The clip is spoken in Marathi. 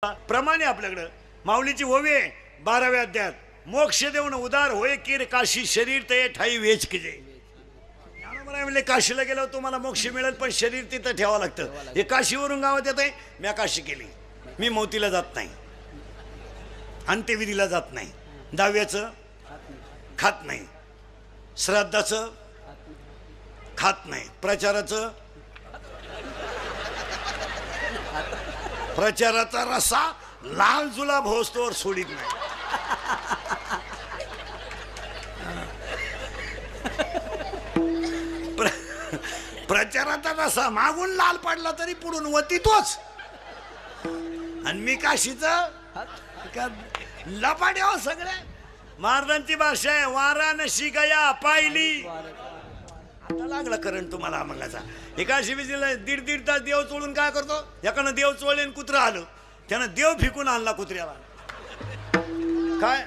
प्रमाणे आपल्याकडं माऊलीची ओवी 12व्या अध्यायात मोक्ष देऊन उदार होय कीर काशी शरीर ते ठाई वेच किजे. म्हणले काशीला गेल्यावर तुम्हाला मोक्ष मिळेल पण शरीर तिथं ठेवावं लागतं. हे काशीवरून गावात येत आहे. मी काशी केली. मी मोतीला जात नाही, अंत्यविधीला जात नाही, दहाव्याचं खात नाही, श्राद्धाचं खात नाही, प्रचाराचा रसा लाल जुलाब होस्तोवर सोडित नाही. प्रचाराचा रसा मागून लाल पडला तरी पुढून वती तोच. आणि मी काशीचं लपाड्या सगळे. महाराजांची भाषा आहे वाराणसी गया पाहिली. आता लागला करंट तुम्हाला मंगाचा. एकाशी विजीला दीड तास देव चोळून काय करतो. एकानं देव चोळले कुत्रं आलं, त्यानं देव फिकून आणला कुत्र्याला. काय